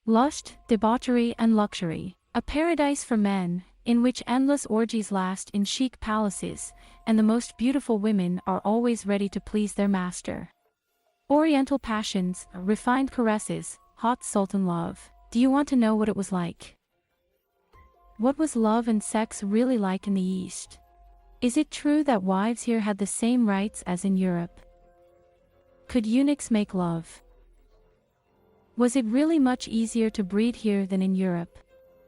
Lust, debauchery and luxury. A paradise for men, in which endless orgies last in chic palaces, and the most beautiful women are always ready to please their master. Oriental passions, refined caresses, hot sultan love. Do you want to know what it was like? What was love and sex really like in the East? Is it true that wives here had the same rights as in Europe? Could eunuchs make love? Was it really much easier to breed here than in Europe?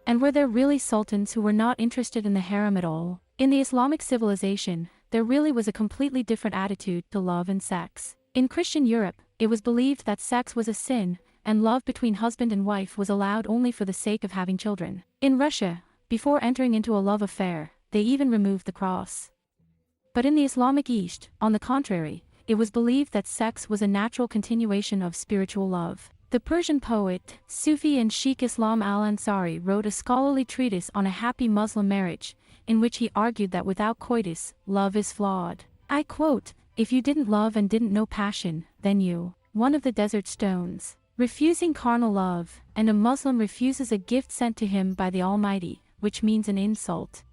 And were there really sultans who were not interested in the harem at all? In the Islamic civilization, there really was a completely different attitude to love and sex. In Christian Europe, it was believed that sex was a sin, and love between husband and wife was allowed only for the sake of having children. In Russia, before entering into a love affair, they even removed the cross. But in the Islamic East, on the contrary, it was believed that sex was a natural continuation of spiritual love. The Persian poet, Sufi and Sheikh Islam al-Ansari wrote a scholarly treatise on a happy Muslim marriage, in which he argued that without coitus, love is flawed. I quote, "If you didn't love and didn't know passion, then you, one of the desert stones, refusing carnal love, and a Muslim refuses a gift sent to him by the Almighty, which means an insult."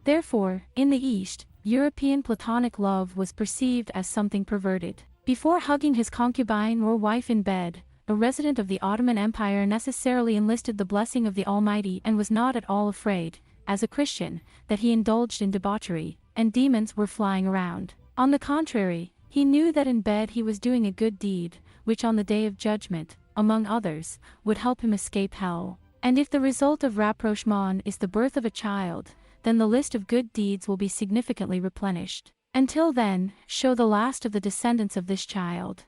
Therefore, in the East, European platonic love was perceived as something perverted. Before hugging his concubine or wife in bed, a resident of the Ottoman Empire necessarily enlisted the blessing of the Almighty and was not at all afraid, as a Christian, that he indulged in debauchery, and demons were flying around. On the contrary, he knew that in bed he was doing a good deed, which on the day of judgment, among others, would help him escape hell. And if the result of rapprochement is the birth of a child, then the list of good deeds will be significantly replenished. Until then, show the last of the descendants of this child.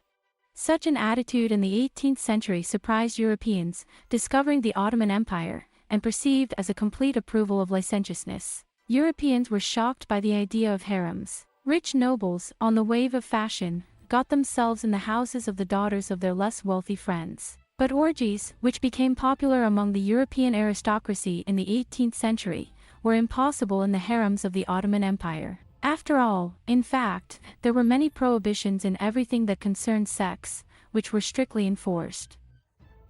Such an attitude in the 18th century surprised Europeans, discovering the Ottoman Empire, and perceived as a complete approval of licentiousness. Europeans were shocked by the idea of harems. Rich nobles, on the wave of fashion, got themselves in the houses of the daughters of their less wealthy friends. But orgies, which became popular among the European aristocracy in the 18th century, were impossible in the harems of the Ottoman Empire. After all, in fact, there were many prohibitions in everything that concerned sex, which were strictly enforced.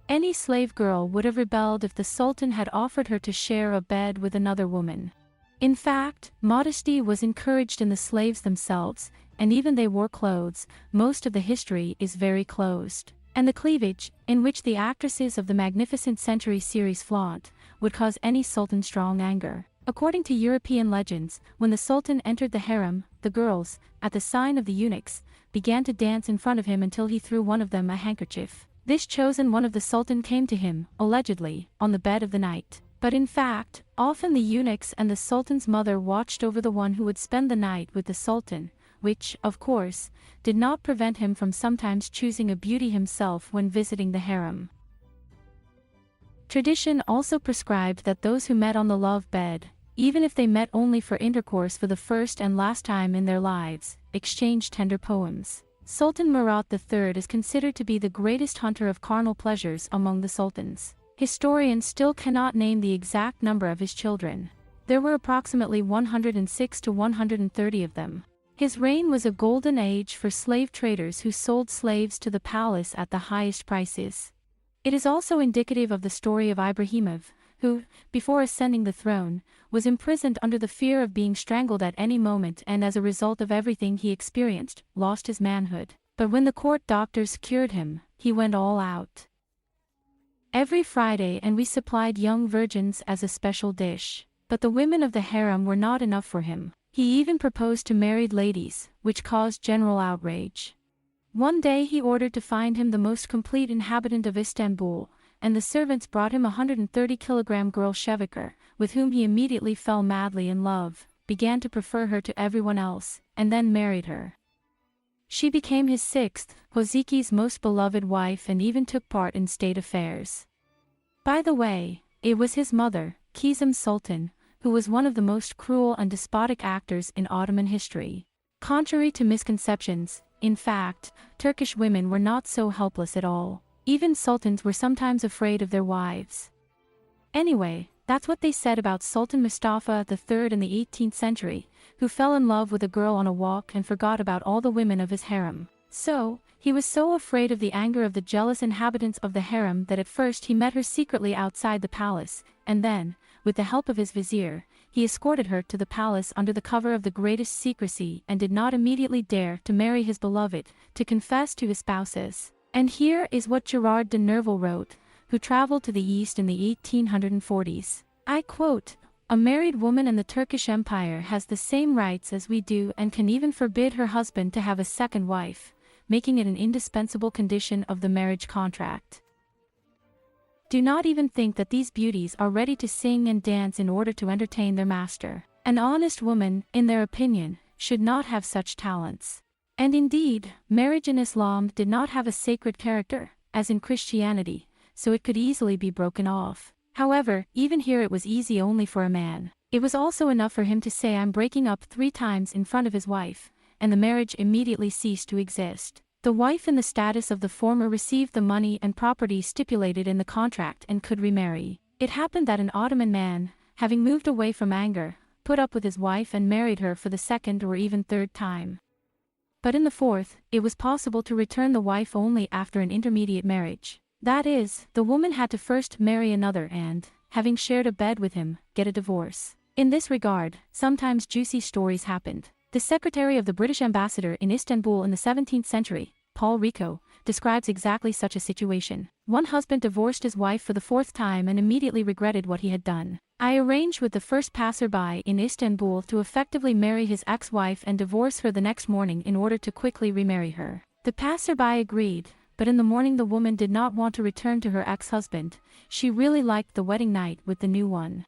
Any slave girl would have rebelled if the Sultan had offered her to share a bed with another woman. In fact, modesty was encouraged in the slaves themselves, and even they wore clothes. Most of the history is very closed. And the cleavage, in which the actresses of the Magnificent Century series flaunt, would cause any sultan strong anger. According to European legends, when the Sultan entered the harem, the girls, at the sign of the eunuchs, began to dance in front of him until he threw one of them a handkerchief. This chosen one of the Sultan came to him, allegedly, on the bed of the night. But in fact, often the eunuchs and the Sultan's mother watched over the one who would spend the night with the Sultan, which, of course, did not prevent him from sometimes choosing a beauty himself when visiting the harem. Tradition also prescribed that those who met on the love bed, even if they met only for intercourse for the first and last time in their lives, exchanged tender poems. Sultan Murat III is considered to be the greatest hunter of carnal pleasures among the sultans. Historians still cannot name the exact number of his children. There were approximately 106 to 130 of them. His reign was a golden age for slave traders who sold slaves to the palace at the highest prices. It is also indicative of the story of Ibrahimov, who, before ascending the throne, was imprisoned under the fear of being strangled at any moment and as a result of everything he experienced, lost his manhood. But when the court doctors cured him, he went all out. Every Friday and we supplied young virgins as a special dish. But the women of the harem were not enough for him. He even proposed to married ladies, which caused general outrage. One day he ordered to find him the most complete inhabitant of Istanbul, and the servants brought him a 130-kilogram girl Shevikar, with whom he immediately fell madly in love, began to prefer her to everyone else, and then married her. She became his sixth, Hoziki's most beloved wife and even took part in state affairs. By the way, it was his mother, Kizim Sultan, who was one of the most cruel and despotic actors in Ottoman history. Contrary to misconceptions, in fact, Turkish women were not so helpless at all. Even sultans were sometimes afraid of their wives. Anyway, that's what they said about Sultan Mustafa III in the 18th century, who fell in love with a girl on a walk and forgot about all the women of his harem. So, he was so afraid of the anger of the jealous inhabitants of the harem that at first he met her secretly outside the palace, and then, with the help of his vizier, he escorted her to the palace under the cover of the greatest secrecy and did not immediately dare to marry his beloved, to confess to his spouses. And here is what Gerard de Nerval wrote, who traveled to the East in the 1840s. I quote, "A married woman in the Turkish Empire has the same rights as we do and can even forbid her husband to have a second wife, making it an indispensable condition of the marriage contract." Do not even think that these beauties are ready to sing and dance in order to entertain their master. An honest woman, in their opinion, should not have such talents. And indeed, marriage in Islam did not have a sacred character, as in Christianity, so it could easily be broken off. However, even here it was easy only for a man. It was also enough for him to say "I'm breaking up" 3 times in front of his wife, and the marriage immediately ceased to exist. The wife in the status of the former received the money and property stipulated in the contract and could remarry. It happened that an Ottoman man, having moved away from anger, put up with his wife and married her for the 2nd or even 3rd time. But in the 4th, it was possible to return the wife only after an intermediate marriage. That is, the woman had to first marry another and, having shared a bed with him, get a divorce. In this regard, sometimes juicy stories happened. The secretary of the British ambassador in Istanbul in the 17th century, Paul Rico, describes exactly such a situation. One husband divorced his wife for the 4th time and immediately regretted what he had done. "I arranged with the first passerby in Istanbul to effectively marry his ex-wife and divorce her the next morning in order to quickly remarry her. The passerby agreed, but in the morning the woman did not want to return to her ex-husband. She really liked the wedding night with the new one."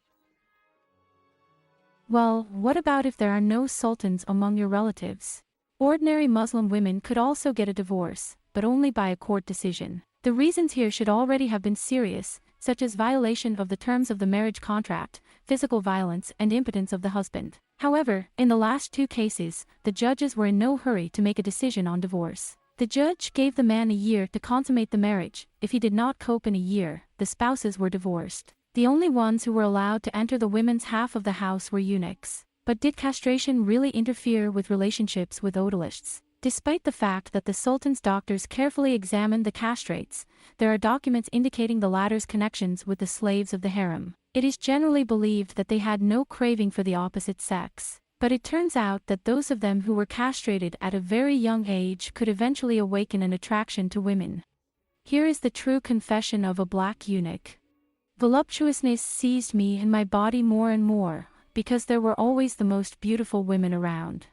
Well, what about if there are no sultans among your relatives? Ordinary Muslim women could also get a divorce, but only by a court decision. The reasons here should already have been serious, such as violation of the terms of the marriage contract, physical violence, and impotence of the husband. However, in the last 2 cases, the judges were in no hurry to make a decision on divorce. The judge gave the man a year to consummate the marriage. If he did not cope in a year, the spouses were divorced. The only ones who were allowed to enter the women's half of the house were eunuchs. But did castration really interfere with relationships with otulists? Despite the fact that the Sultan's doctors carefully examined the castrates, there are documents indicating the latter's connections with the slaves of the harem. It is generally believed that they had no craving for the opposite sex. But it turns out that those of them who were castrated at a very young age could eventually awaken an attraction to women. Here is the true confession of a black eunuch. "Voluptuousness seized me and my body more and more, because there were always the most beautiful women around.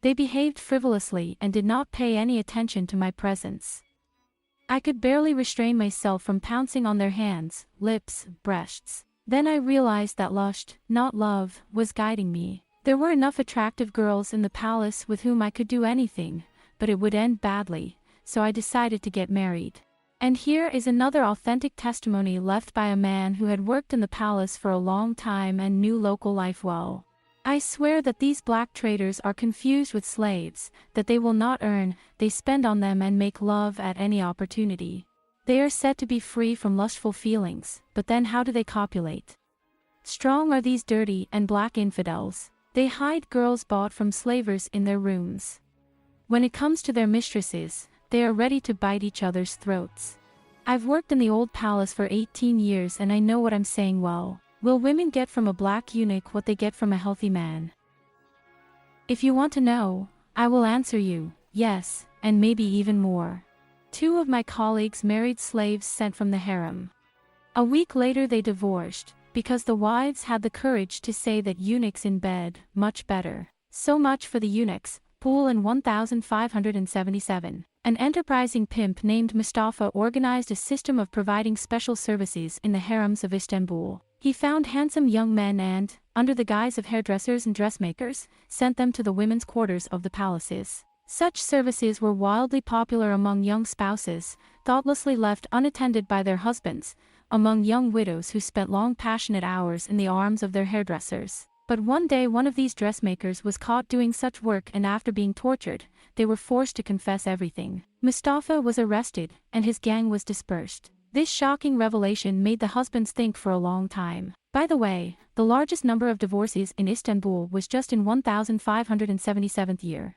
They behaved frivolously and did not pay any attention to my presence. I could barely restrain myself from pouncing on their hands, lips, breasts. Then I realized that lust, not love, was guiding me. There were enough attractive girls in the palace with whom I could do anything, but it would end badly, so I decided to get married." And here is another authentic testimony left by a man who had worked in the palace for a long time and knew local life well. "I swear that these black traders are confused with slaves, that they will not earn, they spend on them and make love at any opportunity. They are said to be free from lustful feelings, but then how do they copulate? Strong are these dirty and black infidels. They hide girls bought from slavers in their rooms. When it comes to their mistresses, they are ready to bite each other's throats. I've worked in the old palace for 18 years and I know what I'm saying well. Will women get from a black eunuch what they get from a healthy man? If you want to know, I will answer you, yes, and maybe even more. 2 of my colleagues married slaves sent from the harem. A week later they divorced, because the wives had the courage to say that eunuchs in bed, much better. So much for the eunuchs. Pool in 1577. An enterprising pimp named Mustafa organized a system of providing special services in the harems of Istanbul. He found handsome young men and, under the guise of hairdressers and dressmakers, sent them to the women's quarters of the palaces. Such services were wildly popular among young spouses, thoughtlessly left unattended by their husbands, among young widows who spent long passionate hours in the arms of their hairdressers. But one day one of these dressmakers was caught doing such work and after being tortured, they were forced to confess everything. Mustafa was arrested, and his gang was dispersed. This shocking revelation made the husbands think for a long time. By the way, the largest number of divorces in Istanbul was just in 1577 year.